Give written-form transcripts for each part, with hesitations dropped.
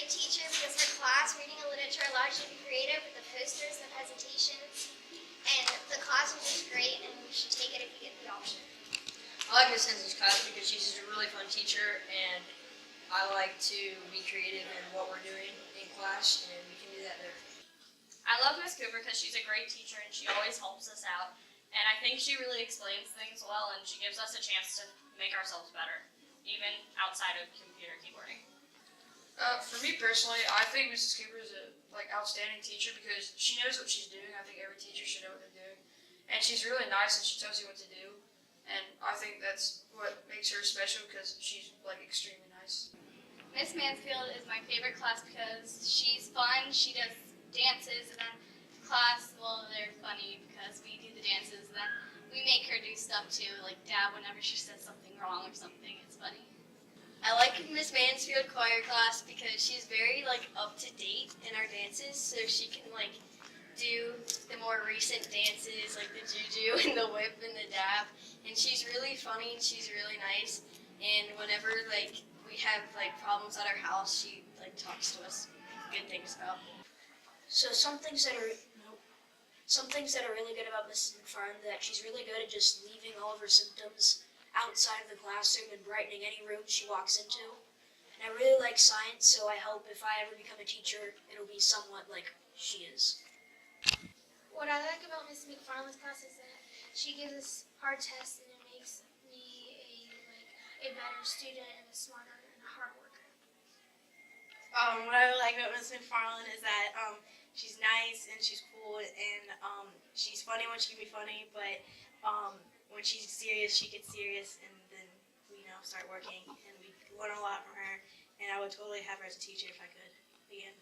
great teacher because her class, reading and literature, allows you to be creative with the posters and presentations. And the class was just great, and you should take it if you get the option. I like Miss Henson's class because she's just a really fun teacher, and I like to be creative in what we're doing in class, and we can do that there. I love Miss Cooper because she's a great teacher and she always helps us out. And I think she really explains things well, and she gives us a chance to make ourselves better, even outside of computer keyboarding. For me personally, I think Mrs. Cooper is a outstanding teacher because she knows what she's doing. I think every teacher should know what they're doing, and she's really nice and she tells you what to do. And I think that's what makes her special because she's extremely nice. Miss Mansfield is my favorite class because she's fun. She does dances, and then class, well, they're funny because we do the dances, and then we make her do stuff too, like dab whenever she says something wrong or something. It's funny. I like Miss Mansfield choir class because she's very up to date in our dances, so she can do the more recent dances like the juju and the whip and the dab. And she's really funny and she's really nice. And whenever we have problems at our house, she talks to us good things about. So some things that are really good about Mrs. McFarland that she's really good at just leaving all of her symptoms outside of the classroom and brightening any room she walks into. And I really like science, so I hope if I ever become a teacher, it'll be somewhat like she is. What I like about Miss McFarland's class is that she gives us hard tests, and it makes me a better student and a smarter and a hard worker. What I like about Miss McFarland is that she's nice and she's cool, and she's funny when she can be funny, but when she's serious, she gets serious, and then we start working, and we learn a lot from her, and I would totally have her as a teacher if I could again.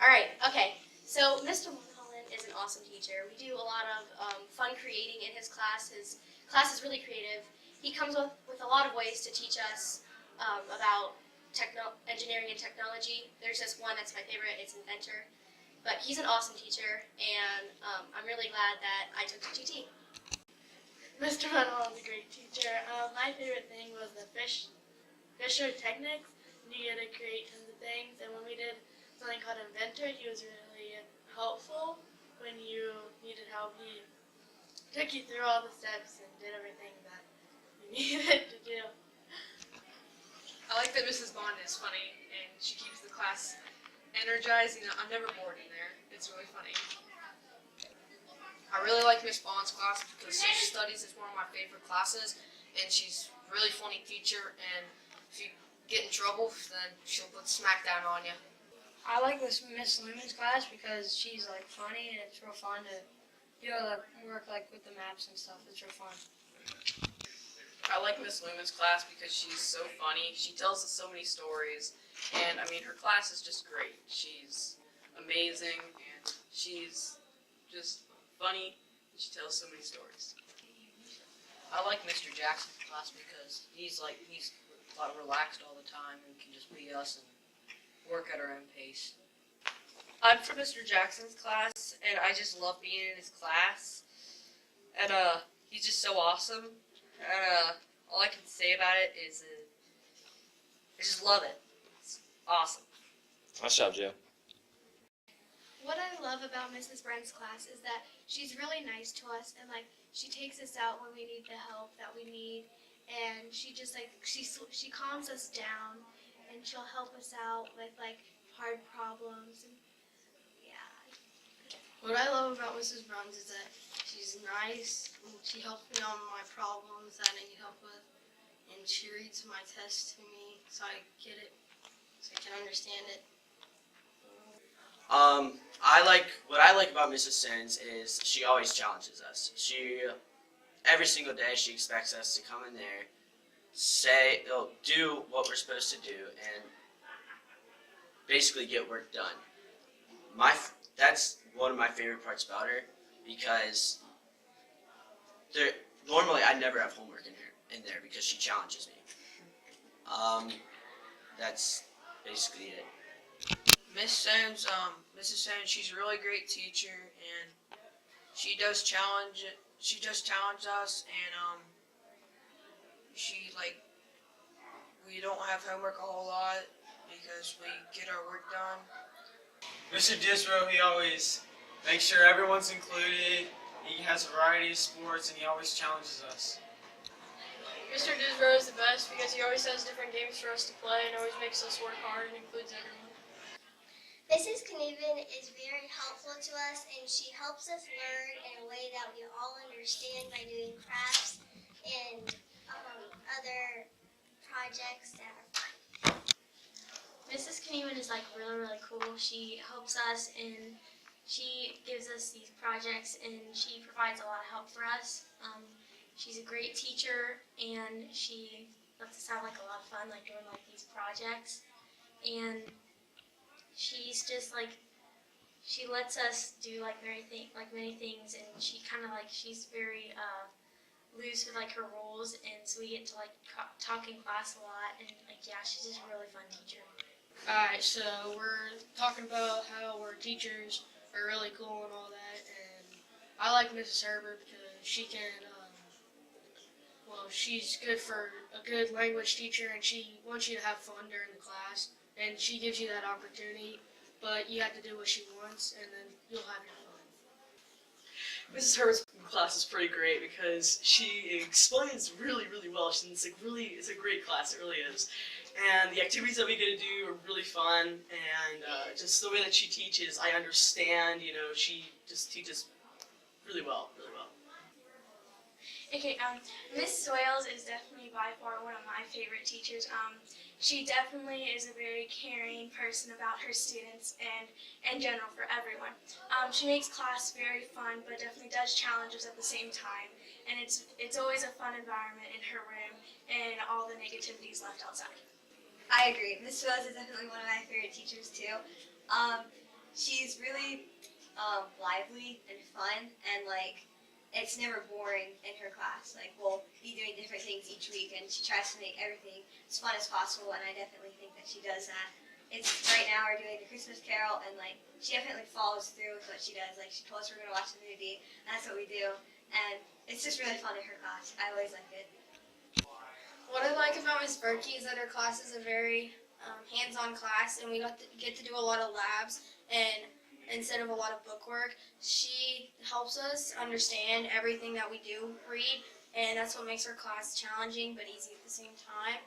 Alright, okay, so Mr. Mulholland is an awesome teacher. We do a lot of fun creating in his class. His class is really creative. He comes up with a lot of ways to teach us about engineering and technology. There's just one that's my favorite, it's Inventor. But he's an awesome teacher, and I'm really glad that I took GT. Mr. Mulholland's a great teacher. My favorite thing was the Fisher techniques. You get to create tons of things, and when we did something called Inventor, he was really helpful. When you needed help, he took you through all the steps and did everything that you needed to do. I like that Mrs. Bond is funny and she keeps the class energized. I'm never bored in there. It's really funny. I really like Miss Bond's class because social studies is one of my favorite classes, and she's a really funny teacher, and if you get in trouble, then she'll put smack down on you. I like Miss Lumen's class because she's funny, and it's real fun to work with the maps and stuff. It's real fun. I like Miss Lumen's class because she's so funny. She tells us so many stories, and her class is just great. She's amazing, and she's just funny, and she tells so many stories. I like Mr. Jackson's class because he's relaxed all the time and can just be us and work at our own pace. I'm from Mr. Jackson's class, and I just love being in his class. And he's just so awesome. And all I can say about it is I just love it. It's awesome. Nice job, Joe. What I love about Mrs. Brent's class is that she's really nice to us, and she takes us out when we need the help that we need, and she just she calms us down, and she'll help us out with hard problems. And yeah. What I love about Mrs. Bruns is that she's nice, and she helps me on my problems that I need help with, and she reads my tests to me so I get it, so I can understand it. What I like about Mrs. Sins is she always challenges us. Every single day she expects us to come in there, do what we're supposed to do, and basically get work done. That's one of my favorite parts about her because normally I never have homework in there because she challenges me. That's basically it. Mrs. Sens, she's a really great teacher, and she does challenge us, and we don't have homework a whole lot, because we get our work done. Mr. Disrow, he always makes sure everyone's included. He has a variety of sports and he always challenges us. Mr. Disrow is the best because he always has different games for us to play and always makes us work hard and includes everyone. Mrs. Knieven is very helpful to us, and she helps us learn in a way that we all understand by doing crafts and other projects that are fun. Mrs. Knieven is like really cool. She helps us and she gives us these projects and she provides a lot of help for us. She's a great teacher and she lets us have like a lot of fun like doing like these projects. And she's just like, she lets us do like many things, and she kind of like, she's very loose with like her rules, and so we get to like talk in class a lot, and like yeah, she's just a really fun teacher. Alright, so we're talking about how our teachers are really cool and all that, and I like Mrs. Herbert because she can, she's good for a good language teacher, and she wants you to have fun during the class, and she gives you that opportunity, but you have to do what she wants, and then you'll have your fun. Mrs. Herbert's class is pretty great because she explains really well. It's a great class, it really is. And the activities that we get to do are really fun, and just the way that she teaches, I understand, she just teaches really well. Okay, Miss Soils is definitely by far one of my favorite teachers. She definitely is a very caring person about her students and in general for everyone. She makes class very fun, but definitely does challenge us at the same time. And it's always a fun environment in her room, and all the negativity is left outside. I agree. Miss Soils is definitely one of my favorite teachers too. She's really lively and fun, and it's never boring in her class. We'll be doing different things each week, and she tries to make everything as fun as possible, and I definitely think that she does that. Right now we're doing the Christmas Carol, and she definitely follows through with what she does. She told us we're going to watch the movie, and that's what we do, and it's just really fun in her class. I always like it. What I like about Miss Berkey is that her class is a very hands-on class, and we get to do a lot of labs, and instead of a lot of book work, she helps us understand everything that we do read, and that's what makes her class challenging but easy at the same time.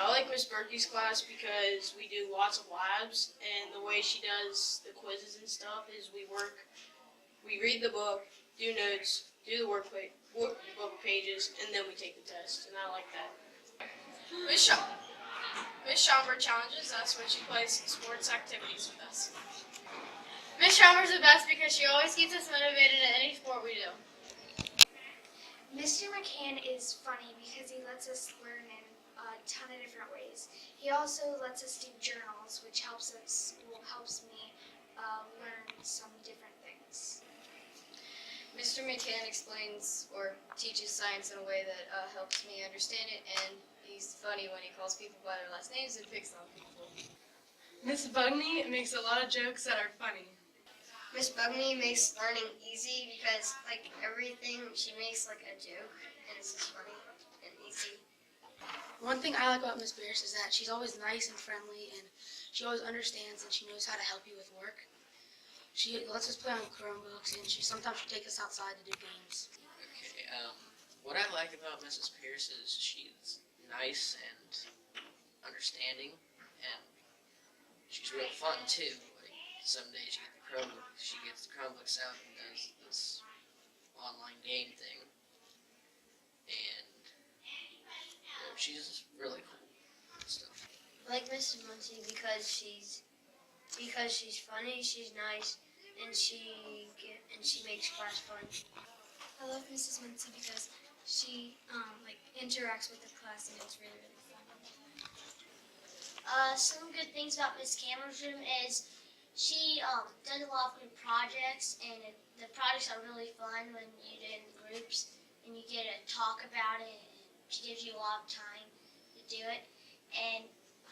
I like Miss Berkey's class because we do lots of labs, and the way she does the quizzes and stuff is we read the book, do notes, do the book pages, and then we take the test, and I like that. Miss Schomburg challenges us when she plays sports activities with us. Miss Schomburg's the best because she always keeps us motivated in any sport we do. Mr. McCann is funny because he lets us learn in a ton of different ways. He also lets us do journals, which helps me learn some different things. Mr. McCann explains or teaches science in a way that helps me understand it, and he's funny when he calls people by their last names and picks on people. Miss Bugney makes a lot of jokes that are funny. Miss Bugney makes learning easy because, everything she makes a joke, and it's just funny and easy. One thing I like about Miss Pierce is that she's always nice and friendly, and she always understands and she knows how to help you with work. She lets us play on Chromebooks, and sometimes she takes us outside to do games. Okay, what I like about Mrs. Pierce is she's nice and understanding, and she's real fun too. Some days she gets the Chromebooks out and does this online game thing, and she's really cool and stuff. I like Mrs. Muncie because she's funny, she's nice, and she makes class fun. I love Mrs. Mincy because she interacts with the class, and it's really fun. Some good things about Miss Cameron's room is she does a lot of good projects, and the projects are really fun when you do it in groups, and you get to talk about it, and she gives you a lot of time to do it. And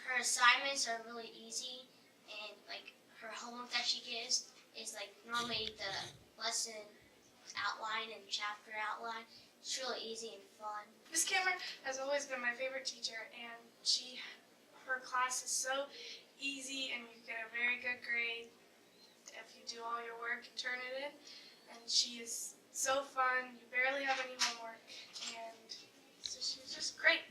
her assignments are really easy, and her homework that she gives is normally the lesson outline and chapter outline. It's really easy and fun. Miss Cameron has always been my favorite teacher, and her class is so easy and you get a very good grade if you do all your work and turn it in. And she is so fun. You barely have any homework, and so she's just great.